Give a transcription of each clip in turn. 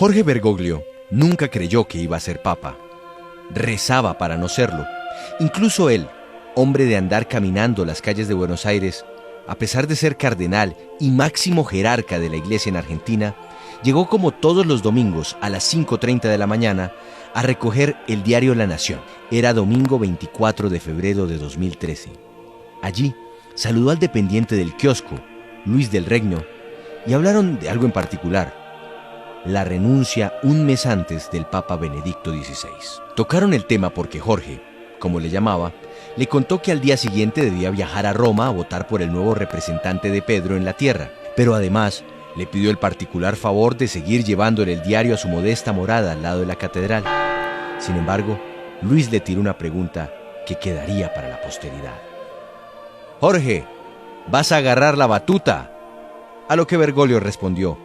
Jorge Bergoglio nunca creyó que iba a ser papa. Rezaba para no serlo. Incluso él, hombre de andar caminando las calles de Buenos Aires, a pesar de ser cardenal y máximo jerarca de la iglesia en Argentina, llegó como todos los domingos a las 5:30 de la mañana a recoger el diario La Nación. Era domingo 24 de febrero de 2013. Allí saludó al dependiente del kiosco, Luis del Regno, y hablaron de algo en particular: la renuncia un mes antes del Papa Benedicto XVI. Tocaron el tema porque Jorge, como le llamaba, le contó que al día siguiente debía viajar a Roma a votar por el nuevo representante de Pedro en la tierra, pero además le pidió el particular favor de seguir llevándole el diario a su modesta morada al lado de la catedral. Sin embargo, Luis le tiró una pregunta que quedaría para la posteridad. «Jorge, ¿vas a agarrar la batuta?». A lo que Bergoglio respondió: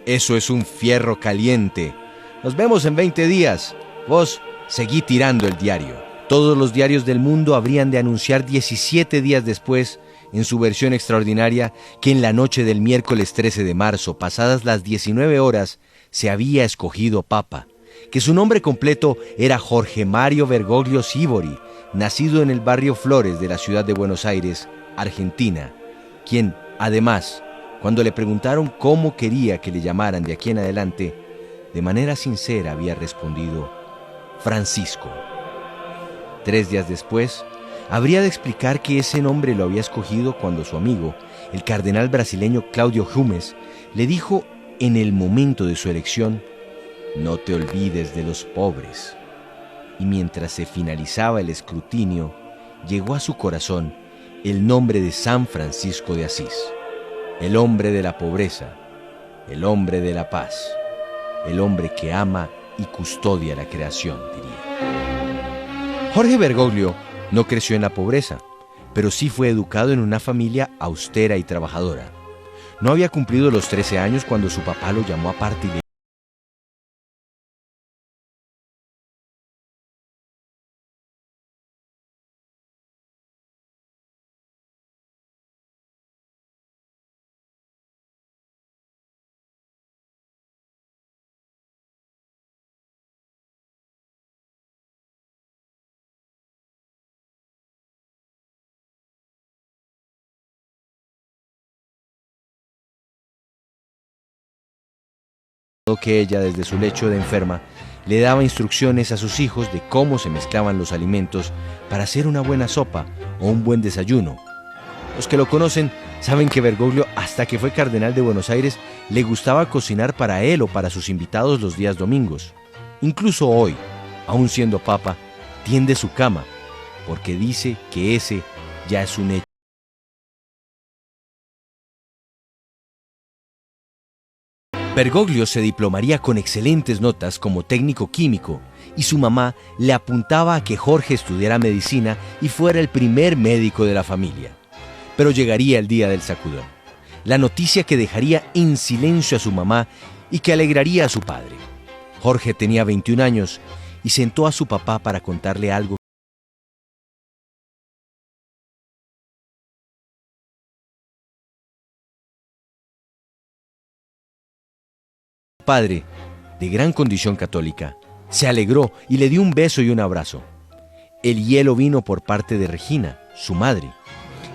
«Eso es un fierro caliente. Nos vemos en 20 días. Vos seguí tirando el diario». Todos los diarios del mundo habrían de anunciar 17 días después, en su versión extraordinaria, que en la noche del miércoles 13 de marzo, pasadas las 19 horas, se había escogido papa, que su nombre completo era Jorge Mario Bergoglio Sívori, nacido en el barrio Flores de la ciudad de Buenos Aires, Argentina, quien, además, cuando le preguntaron cómo quería que le llamaran de aquí en adelante, de manera sincera había respondido: Francisco. 3 días después, habría de explicar que ese nombre lo había escogido cuando su amigo, el cardenal brasileño Claudio Humes, le dijo en el momento de su elección: «No te olvides de los pobres». Y mientras se finalizaba el escrutinio, llegó a su corazón el nombre de San Francisco de Asís, el hombre de la pobreza, el hombre de la paz, el hombre que ama y custodia la creación, diría. Jorge Bergoglio no creció en la pobreza, pero sí fue educado en una familia austera y trabajadora. No había cumplido los 13 años cuando su papá lo llamó aparte y le dijo que ella, desde su lecho de enferma, le daba instrucciones a sus hijos de cómo se mezclaban los alimentos para hacer una buena sopa o un buen desayuno. Los que lo conocen saben que Bergoglio, hasta que fue cardenal de Buenos Aires, le gustaba cocinar para él o para sus invitados los días domingos. Incluso hoy, aún siendo papa, tiende su cama, porque dice que ese ya es un hecho. Bergoglio se diplomaría con excelentes notas como técnico químico, y su mamá le apuntaba a que Jorge estudiara medicina y fuera el primer médico de la familia. Pero llegaría el día del sacudón, la noticia que dejaría en silencio a su mamá y que alegraría a su padre. Jorge tenía 21 años y sentó a su papá para contarle algo. Su padre, de gran condición católica, se alegró y le dio un beso y un abrazo. El hielo vino por parte de Regina, su madre.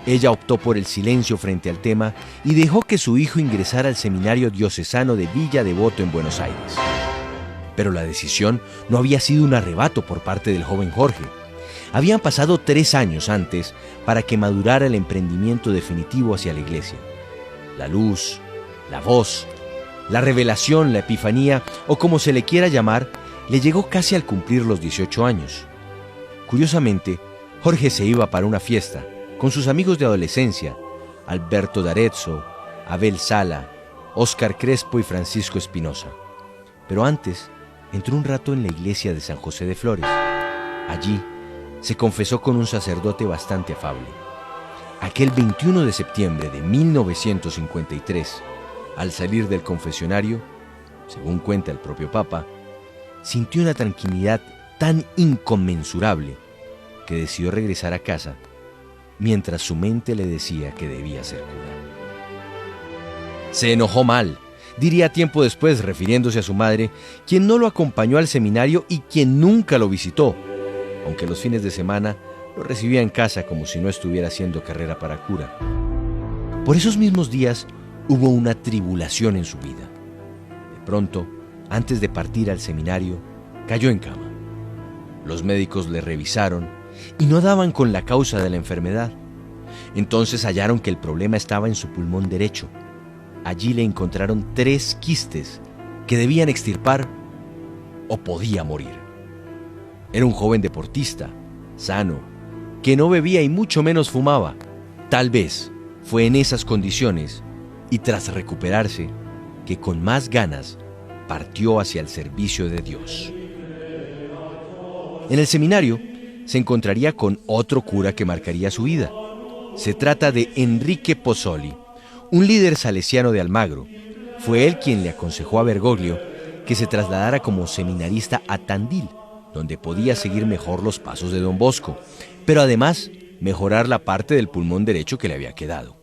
Ella optó por el silencio frente al tema y dejó que su hijo ingresara al seminario diocesano de Villa Devoto en Buenos Aires. Pero la decisión no había sido un arrebato por parte del joven Jorge. Habían pasado 3 años antes para que madurara el emprendimiento definitivo hacia la iglesia. La luz, la voz, la revelación, la epifanía, o como se le quiera llamar, le llegó casi al cumplir los 18 años. Curiosamente, Jorge se iba para una fiesta con sus amigos de adolescencia, Alberto D'Arezzo, Abel Sala, Óscar Crespo y Francisco Espinosa. Pero antes, entró un rato en la iglesia de San José de Flores. Allí, se confesó con un sacerdote bastante afable. Aquel 21 de septiembre de 1953, al salir del confesionario, según cuenta el propio Papa, sintió una tranquilidad tan inconmensurable que decidió regresar a casa mientras su mente le decía que debía ser cura. Se enojó mal, Diría tiempo después, refiriéndose a su madre, quien no lo acompañó al seminario y quien nunca lo visitó, aunque los fines de semana lo recibía en casa como si no estuviera haciendo carrera para cura. Por esos mismos días hubo una tribulación en su vida. De pronto, antes de partir al seminario, cayó en cama. Los médicos le revisaron y no daban con la causa de la enfermedad. Entonces hallaron que el problema estaba en su pulmón derecho. Allí le encontraron 3 quistes que debían extirpar o podía morir. Era un joven deportista, sano, que no bebía y mucho menos fumaba. Tal vez fue en esas condiciones y tras recuperarse que con más ganas partió hacia el servicio de Dios. En el seminario se encontraría con otro cura que marcaría su vida. Se trata de Enrique Pozzoli, un líder salesiano de Almagro. Fue él quien le aconsejó a Bergoglio que se trasladara como seminarista a Tandil, donde podía seguir mejor los pasos de Don Bosco, pero además mejorar la parte del pulmón derecho que le había quedado.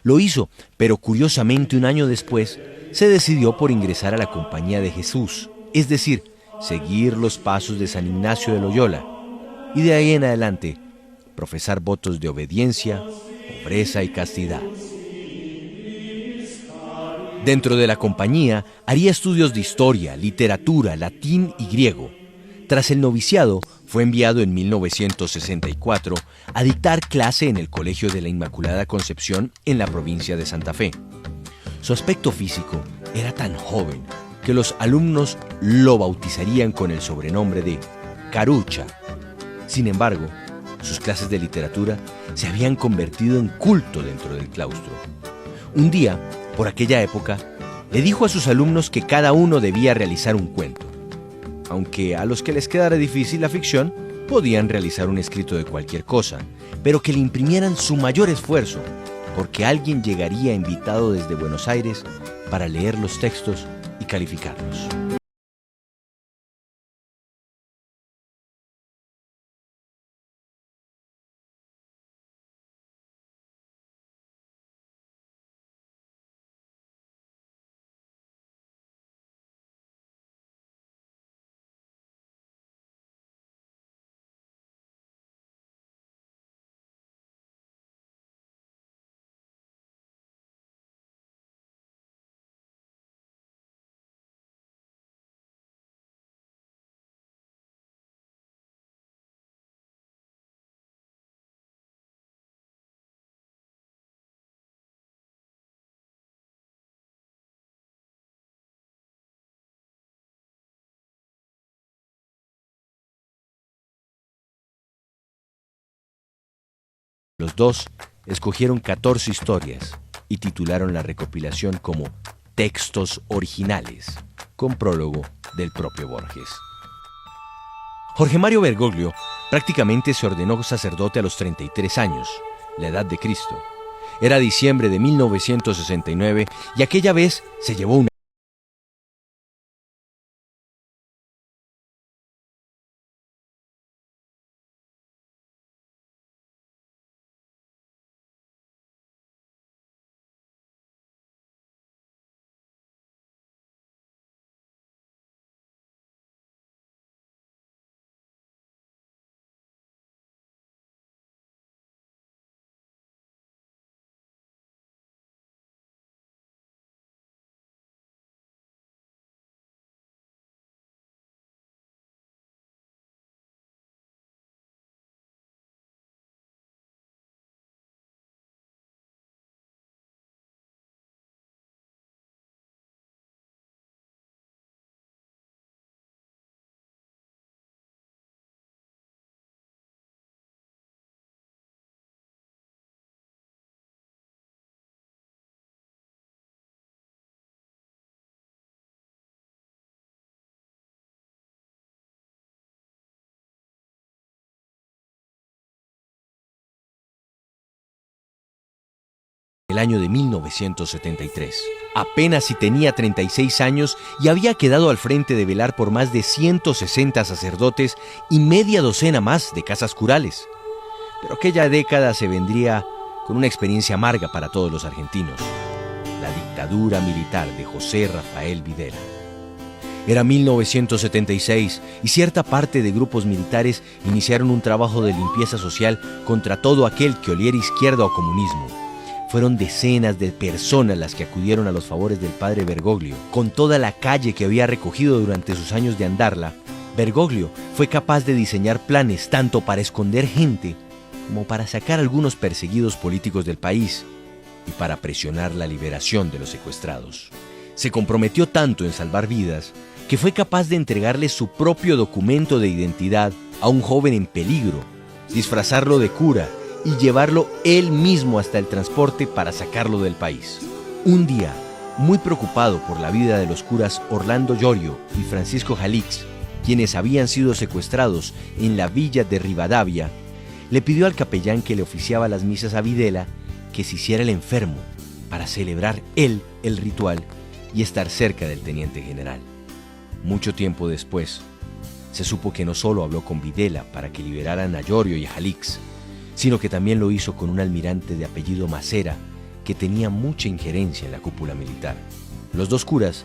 Lo hizo, pero curiosamente un año después se decidió por ingresar a la Compañía de Jesús, es decir, seguir los pasos de San Ignacio de Loyola, y de ahí en adelante profesar votos de obediencia, pobreza y castidad. Dentro de la compañía haría estudios de historia, literatura, latín y griego. Tras el noviciado, fue enviado en 1964 a dictar clase en el Colegio de la Inmaculada Concepción en la provincia de Santa Fe. Su aspecto físico era tan joven que los alumnos lo bautizarían con el sobrenombre de Carucha. Sin embargo, sus clases de literatura se habían convertido en culto dentro del claustro. Un día, por aquella época, le dijo a sus alumnos que cada uno debía realizar un cuento. Aunque a los que les quedara difícil la ficción, podían realizar un escrito de cualquier cosa, pero que le imprimieran su mayor esfuerzo, porque alguien llegaría invitado desde Buenos Aires para leer los textos y calificarlos. Los dos escogieron 14 historias y titularon la recopilación como Textos Originales, con prólogo del propio Borges. Jorge Mario Bergoglio prácticamente se ordenó sacerdote a los 33 años, la edad de Cristo. Era diciembre de 1969 y aquella vez se llevó una el año de 1973. Apenas si tenía 36 años y había quedado al frente de velar por más de 160 sacerdotes y media docena más de casas curales. Pero aquella década se vendría con una experiencia amarga para todos los argentinos: la dictadura dictadura militar de José Rafael Videla. Era 1976 y cierta parte de grupos militares iniciaron un trabajo de limpieza social contra todo aquel que oliera izquierda o comunismo. Fueron decenas de personas las que acudieron a los favores del padre Bergoglio. Con toda la calle que había recogido durante sus años de andarla, Bergoglio fue capaz de diseñar planes tanto para esconder gente como para sacar a algunos perseguidos políticos del país y para presionar la liberación de los secuestrados. Se comprometió tanto en salvar vidas que fue capaz de entregarle su propio documento de identidad a un joven en peligro, disfrazarlo de cura y llevarlo él mismo hasta el transporte para sacarlo del país. Un día, muy preocupado por la vida de los curas Orlando Llorio y Francisco Jalix, quienes habían sido secuestrados en la villa de Rivadavia, le pidió al capellán que le oficiaba las misas a Videla que se hiciera el enfermo para celebrar él el ritual y estar cerca del teniente general. Mucho tiempo después, se supo que no solo habló con Videla para que liberaran a Llorio y a Jalix, sino que también lo hizo con un almirante de apellido Macera que tenía mucha injerencia en la cúpula militar. Los dos curas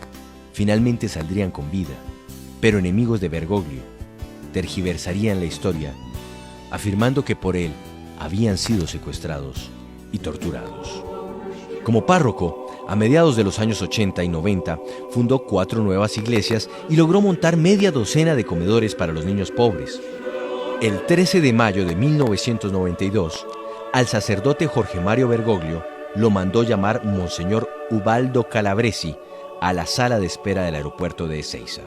finalmente saldrían con vida, pero enemigos de Bergoglio tergiversarían la historia, afirmando que por él habían sido secuestrados y torturados. Como párroco, a mediados de los años 80 y 90, fundó 4 nuevas iglesias y logró montar media docena de comedores para los niños pobres. El 13 de mayo de 1992, al sacerdote Jorge Mario Bergoglio lo mandó llamar Monseñor Ubaldo Calabresi a la sala de espera del aeropuerto de Ezeiza.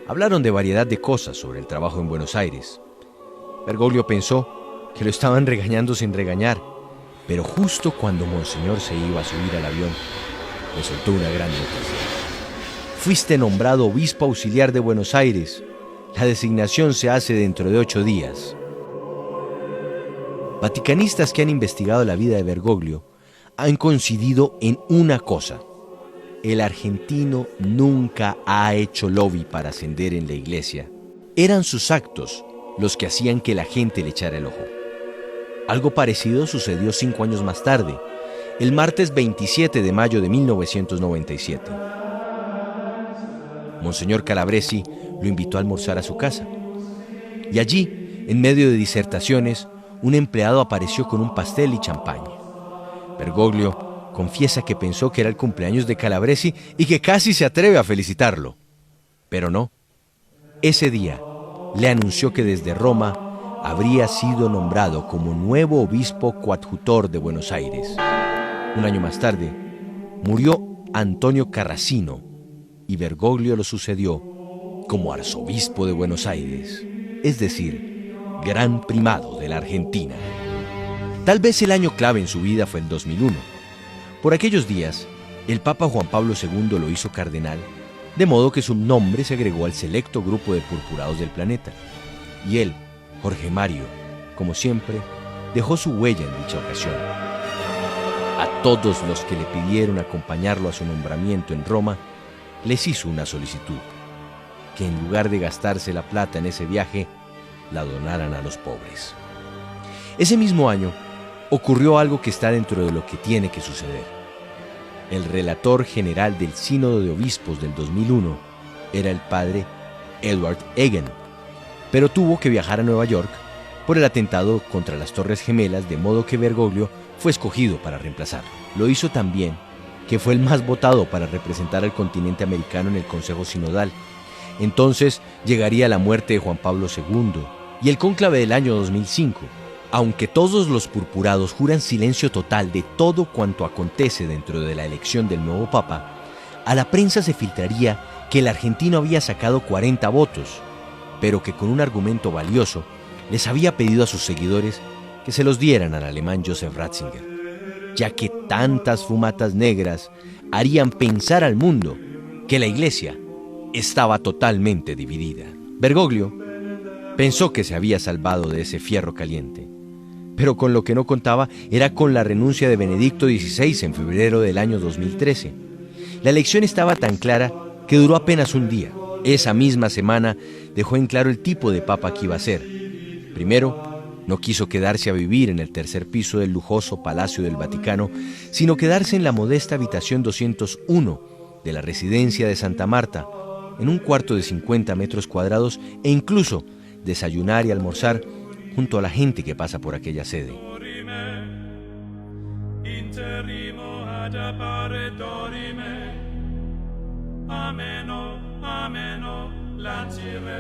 Hablaron de variedad de cosas sobre el trabajo en Buenos Aires. Bergoglio pensó que lo estaban regañando sin regañar, pero justo cuando Monseñor se iba a subir al avión, le soltó una gran noticia. Fuiste nombrado obispo auxiliar de Buenos Aires. La designación se hace dentro de 8 días. Vaticanistas que han investigado la vida de Bergoglio han coincidido en una cosa: el argentino nunca ha hecho lobby para ascender en la iglesia. Eran sus actos los que hacían que la gente le echara el ojo. Algo parecido sucedió 5 años más tarde, el martes 27 de mayo de 1997. Monseñor Calabresi lo invitó a almorzar a su casa. Y allí, en medio de disertaciones, un empleado apareció con un pastel y champaña. Bergoglio confiesa que pensó que era el cumpleaños de Calabresi y que casi se atreve a felicitarlo. Pero no. Ese día le anunció que desde Roma habría sido nombrado como nuevo obispo coadjutor de Buenos Aires. Un año más tarde, murió Antonio Carracino y Bergoglio lo sucedió como arzobispo de Buenos Aires, es decir, gran primado de la Argentina. Tal vez el año clave en su vida fue el 2001. Por aquellos días, el Papa Juan Pablo II lo hizo cardenal, de modo que su nombre se agregó al selecto grupo de purpurados del planeta. Y él, Jorge Mario, como siempre, dejó su huella en dicha ocasión. A todos los que le pidieron acompañarlo a su nombramiento en Roma, les hizo una solicitud: que en lugar de gastarse la plata en ese viaje, la donaran a los pobres. Ese mismo año, ocurrió algo que está dentro de lo que tiene que suceder. El relator general del Sínodo de Obispos del 2001 era el padre Edward Egan, pero tuvo que viajar a Nueva York por el atentado contra las Torres Gemelas, de modo que Bergoglio fue escogido para reemplazarlo. Lo hizo también que fue el más votado para representar al continente americano en el Consejo Sinodal. Entonces llegaría la muerte de Juan Pablo II y el cónclave del año 2005. Aunque todos los purpurados juran silencio total de todo cuanto acontece dentro de la elección del nuevo papa, a la prensa se filtraría que el argentino había sacado 40 votos, pero que con un argumento valioso les había pedido a sus seguidores que se los dieran al alemán Joseph Ratzinger, ya que tantas fumatas negras harían pensar al mundo que la iglesia estaba totalmente dividida. Bergoglio pensó que se había salvado de ese fierro caliente, pero con lo que no contaba era con la renuncia de Benedicto XVI en febrero del año 2013. La elección estaba tan clara que duró apenas un día. Esa misma semana dejó en claro el tipo de papa que iba a ser. Primero, No quiso quedarse a vivir en el tercer piso del lujoso Palacio del Vaticano, sino quedarse en la modesta habitación 201 de la residencia de Santa Marta, en un cuarto de 50 metros cuadrados, e incluso desayunar y almorzar junto a la gente que pasa por aquella sede.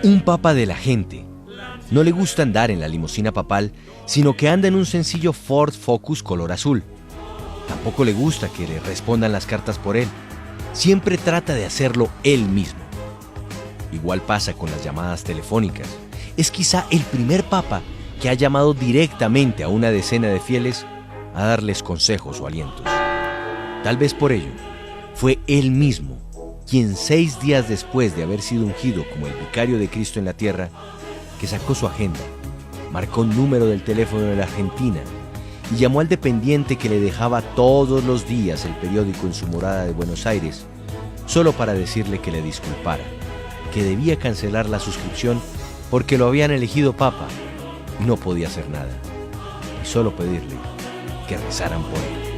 Un papa de la gente. No le gusta andar en la limusina papal, sino que anda en un sencillo Ford Focus color azul. Tampoco le gusta que le respondan las cartas por él. Siempre trata de hacerlo él mismo. Igual pasa con las llamadas telefónicas. Es quizá el primer papa que ha llamado directamente a una decena de fieles a darles consejos o alientos. Tal vez por ello, fue él mismo quien 6 días después de haber sido ungido como el vicario de Cristo en la tierra, que sacó su agenda, marcó un número del teléfono de la Argentina y llamó al dependiente que le dejaba todos los días el periódico en su morada de Buenos Aires, solo para decirle que le disculpara, que debía cancelar la suscripción porque lo habían elegido papa y no podía hacer nada, y solo pedirle que rezaran por él.